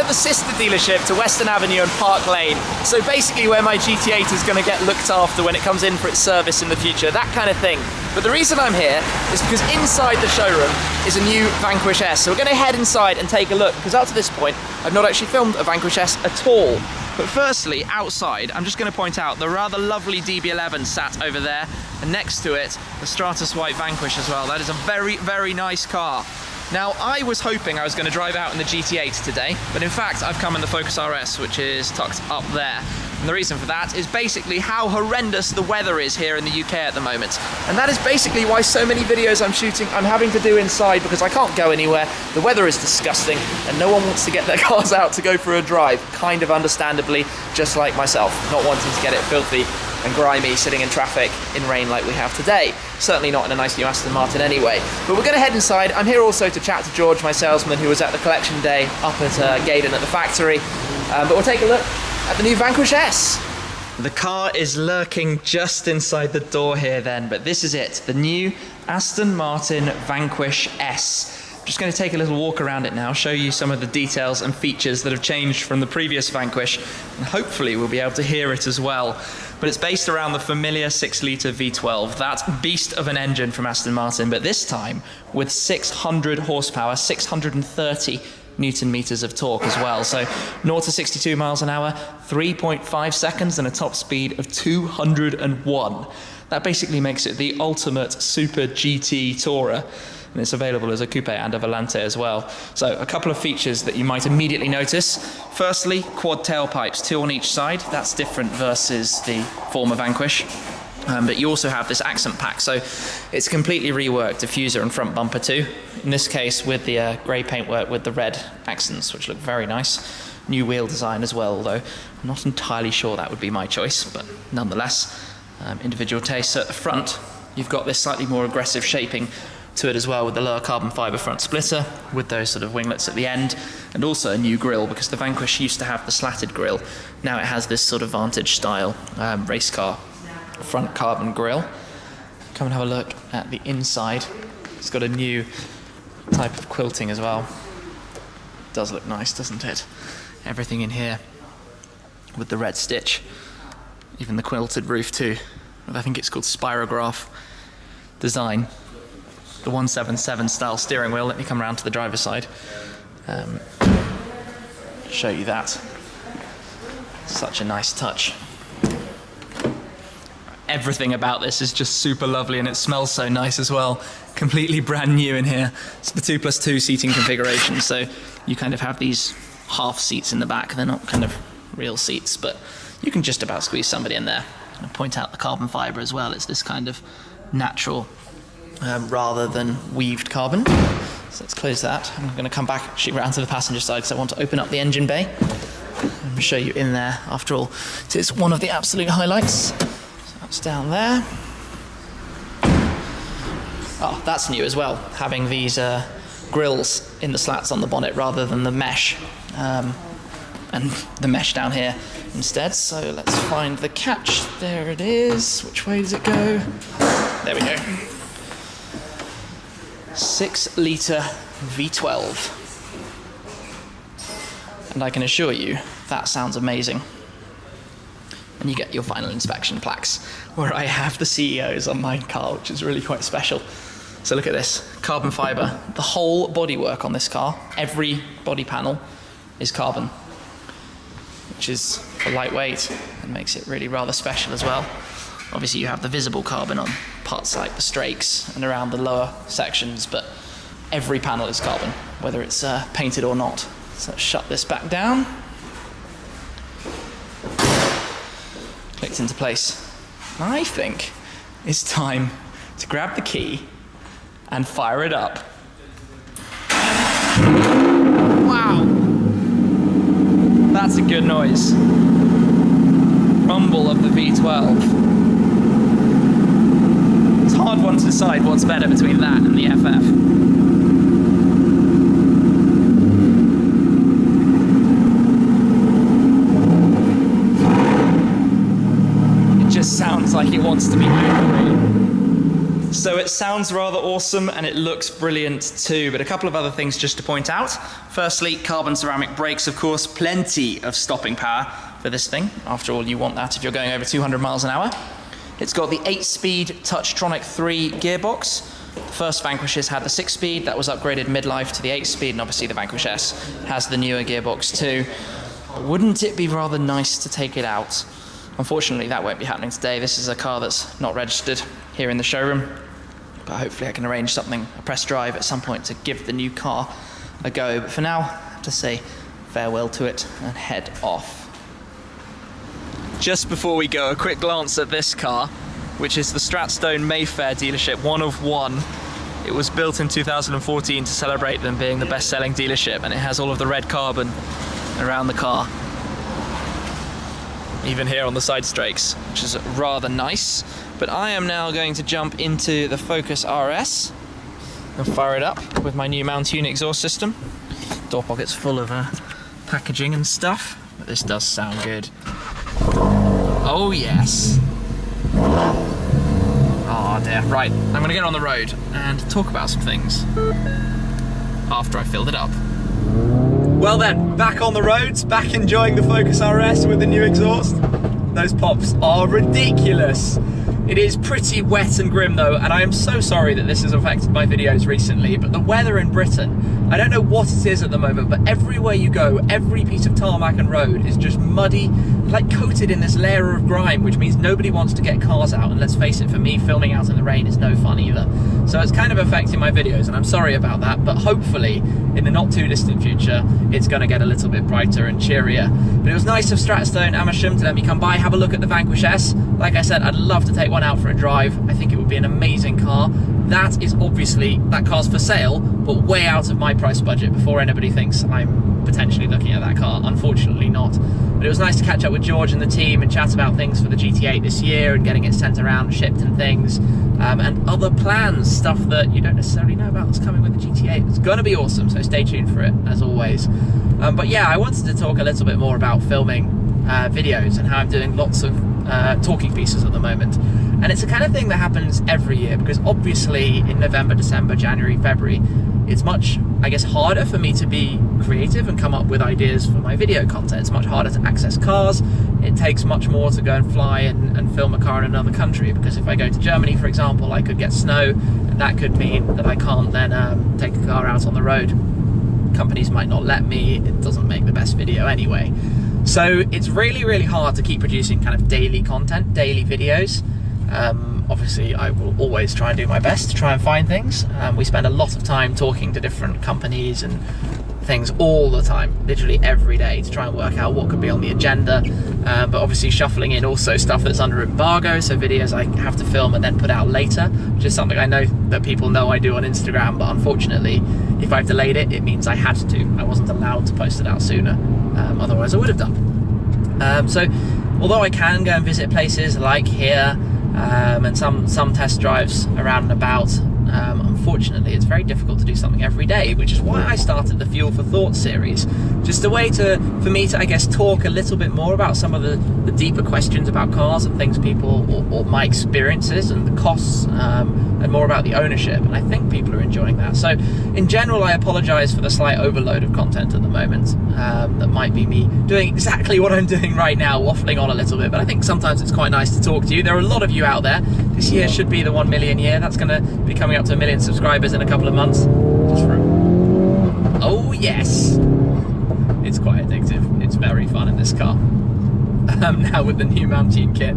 at the sister dealership to Western Avenue and Park Lane. So basically where my GT8 is going to get looked after when it comes in for its service in the future, that kind of thing. But the reason I'm here is because inside the showroom is a new Vanquish S. So we're going to head inside and take a look, because up to this point, I've not actually filmed a Vanquish S at all. But firstly, outside, I'm just going to point out the rather lovely DB11 sat over there, and next to it, the Stratus White Vanquish as well. That is a very, very nice car. Now, I was hoping I was going to drive out in the GT8 today, but in fact, I've come in the Focus RS, which is tucked up there. And the reason for that is basically how horrendous the weather is here in the UK at the moment. And that is basically why so many videos I'm having to do inside, because I can't go anywhere. The weather is disgusting, and no one wants to get their cars out to go for a drive, kind of understandably, just like myself, not wanting to get it filthy and grimy sitting in traffic in rain like we have today. Certainly not in a nice new Aston Martin anyway. But we're going to head inside. I'm here also to chat to George, my salesman, who was at the collection day up at Gaydon at the factory. But we'll take a look at the new Vanquish S. The car is lurking just inside the door here then, but this is it, the new Aston Martin Vanquish S. Just going to take a little walk around it now, show you some of the details and features that have changed from the previous Vanquish, and hopefully we'll be able to hear it as well. But it's based around the familiar 6-litre V12, that beast of an engine from Aston Martin, but this time with 600 horsepower, 630 Newton meters of torque as well. So 0 to 62 miles an hour, 3.5 seconds and a top speed of 201. That basically makes it the ultimate super GT tourer. And it's available as a coupe and a volante as well. So a couple of features that you might immediately notice. Firstly, quad tailpipes, 2 on each side. That's different versus the former Vanquish. But you also have this accent pack, so it's completely reworked diffuser and front bumper too. In this case with the grey paintwork with the red accents, which look very nice. New wheel design as well, although I'm not entirely sure that would be my choice, but nonetheless, individual tastes. At the front, you've got this slightly more aggressive shaping to it as well, with the lower carbon fibre front splitter, with those sort of winglets at the end, and also a new grille, because the Vanquish used to have the slatted grille. Now it has this sort of Vantage style race car front carbon grille. Come and have a look at the inside. It's got a new type of quilting as well. Does look nice, doesn't it? Everything in here with the red stitch, even the quilted roof too. I think it's called spirograph design. The 177 style steering wheel. Let me come around to the driver's side. Show you that. Such a nice touch. Everything about this is just super lovely, and it smells so nice as well. Completely brand new in here. It's the 2+2 seating configuration, so you kind of have these half seats in the back. They're not kind of real seats, but you can just about squeeze somebody in there. I'll point out the carbon fibre as well. It's this kind of natural rather than weaved carbon. So let's close that. I'm going to come back actually around to the passenger side because I want to open up the engine bay and show you in there. After all, it is one of the absolute highlights. That's down there. Oh, that's new as well, having these grills in the slats on the bonnet rather than the mesh, and the mesh down here instead. So let's find the catch. There it is. Which way does it go? There we go. 6-litre V12. And I can assure you, that sounds amazing. And you get your final inspection plaques, where I have the CEOs on my car, which is really quite special. So look at this, carbon fibre. The whole bodywork on this car, every body panel is carbon, which is lightweight and makes it really rather special as well. Obviously you have the visible carbon on parts like the strakes and around the lower sections, but every panel is carbon, whether it's painted or not. So let's shut this back down. Clicked into place. I think it's time to grab the key and fire it up. Wow! That's a good noise. Rumble of the V12. It's a hard one to decide what's better between that and the FF. Sounds like it wants to be moved, really. So it sounds rather awesome and it looks brilliant too, but a couple of other things just to point out. Firstly, carbon ceramic brakes, of course, plenty of stopping power for this thing. After all, you want that if you're going over 200 miles an hour. It's got the 8-speed Touchtronic III gearbox. The first Vanquishes had the 6-speed, that was upgraded midlife to the 8-speed, and obviously the Vanquish S has the newer gearbox too. But wouldn't it be rather nice to take it out? Unfortunately, that won't be happening today. This is a car that's not registered here in the showroom, but hopefully I can arrange something, a press drive at some point to give the new car a go. But for now, I have to say farewell to it and head off. Just before we go, a quick glance at this car, which is the Stratstone Mayfair dealership, one of one. It was built in 2014 to celebrate them being the best-selling dealership, and it has all of the red carbon around the car, even here on the side strakes, which is rather nice. But I am now going to jump into the Focus RS and fire it up with my new Mountune exhaust system. Door pocket's full of packaging and stuff, but this does sound good. Oh yes. Oh dear. Right, I'm going to get on the road and talk about some things after I filled it up. Well then, back on the roads, back enjoying the Focus RS with the new exhaust. Those pops are ridiculous. It is pretty wet and grim though, and I am so sorry that this has affected my videos recently, but the weather in Britain, I don't know what it is at the moment, but everywhere you go, every piece of tarmac and road is just muddy, like coated in this layer of grime, which means nobody wants to get cars out, and let's face it, for me, filming out in the rain is no fun either. So it's kind of affecting my videos, and I'm sorry about that, but hopefully, in the not too distant future, it's going to get a little bit brighter and cheerier. But it was nice of Stratstone Amersham to let me come by, have a look at the Vanquish S. Like I said, I'd love to take one out for a drive. I think it would be an amazing car. That is obviously, that car's for sale, but way out of my price budget before anybody thinks I'm potentially looking at that car. Unfortunately not. But it was nice to catch up with George and the team and chat about things for the GT8 this year and getting it sent around, shipped and things, and other plans, stuff that you don't necessarily know about that's coming with the GT8. It's going to be awesome, so stay tuned for it, as always. But yeah, I wanted to talk a little bit more about filming videos and how I'm doing lots of talking pieces at the moment. And it's the kind of thing that happens every year, because obviously in November, December, January, February, it's much, I guess, harder for me to be creative and come up with ideas for my video content. It's much harder to access cars. It takes much more to go and fly and film a car in another country, because if I go to Germany, for example, I could get snow, and that could mean that I can't then take a car out on the road. Companies might not let me. It doesn't make the best video anyway. So it's really, really hard to keep producing kind of daily content, daily videos. Obviously, I will always try and do my best to try and find things. We spend a lot of time talking to different companies and things all the time, literally every day, to try and work out what could be on the agenda. But obviously shuffling in also stuff that's under embargo, so videos I have to film and then put out later, which is something I know that people know I do on Instagram, but unfortunately, if I've delayed it, it means I had to. I wasn't allowed to post it out sooner, otherwise I would have done. So although I can go and visit places like here, and some test drives around and about, unfortunately it's very difficult to do something every day, which is why I started the Fuel for Thought series. Just a way for me to, I guess, talk a little bit more about some of the deeper questions about cars and things people, or my experiences and the costs, and more about the ownership, and I think people are enjoying that. So in general, I apologise for the slight overload of content at the moment. That might be me doing exactly what I'm doing right now, waffling on a little bit, but I think sometimes it's quite nice to talk to you. There are a lot of you out there. This year should be the 1 million year. That's going to be coming up to 1 million subscribers in a couple of months. Just for... Oh yes! It's quite addictive. It's very fun in this car. Now with the new Mountune kit.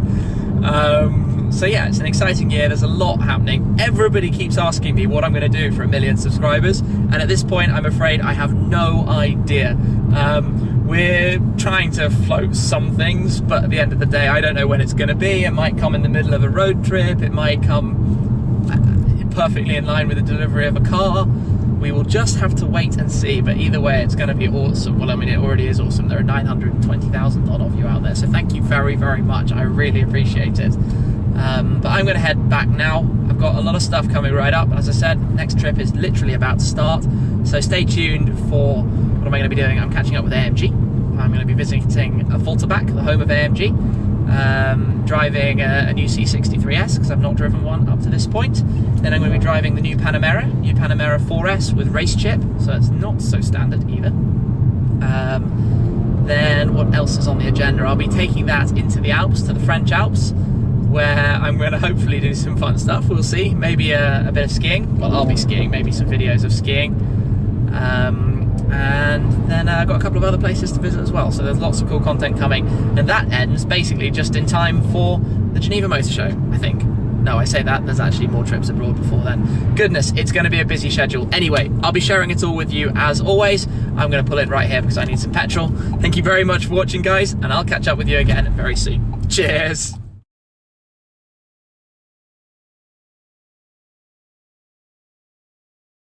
So yeah, it's an exciting year. There's a lot happening. Everybody keeps asking me what I'm going to do for 1 million subscribers, and at this point I'm afraid I have no idea. We're trying to float some things, but at the end of the day I don't know when it's going to be. It might come in the middle of a road trip, it might come perfectly in line with the delivery of a car. We will just have to wait and see, but either way it's going to be awesome. Well, I mean, it already is awesome. There are 920,000 odd of you out there, so thank you very, very much. I really appreciate it. But I'm going to head back now. I've got a lot of stuff coming right up. As I said, next trip is literally about to start, so stay tuned for what am I going to be doing. I'm catching up with AMG. I'm going to be visiting Volterbach, the home of AMG. driving a new C63S, because I've not driven one up to this point. Then I'm going to be driving the new Panamera 4S with race chip, so it's not so standard either. Then what else is on the agenda? I'll be taking that into the Alps, to the French Alps, where I'm going to hopefully do some fun stuff. We'll see. Maybe a bit of skiing. Well, I'll be skiing. Maybe some videos of skiing. And then I've got a couple of other places to visit as well. So there's lots of cool content coming. And that ends basically just in time for the Geneva Motor Show, I think. No, I say that. There's actually more trips abroad before then. Goodness, it's going to be a busy schedule. Anyway, I'll be sharing it all with you as always. I'm going to pull in right here because I need some petrol. Thank you very much for watching, guys, and I'll catch up with you again very soon. Cheers!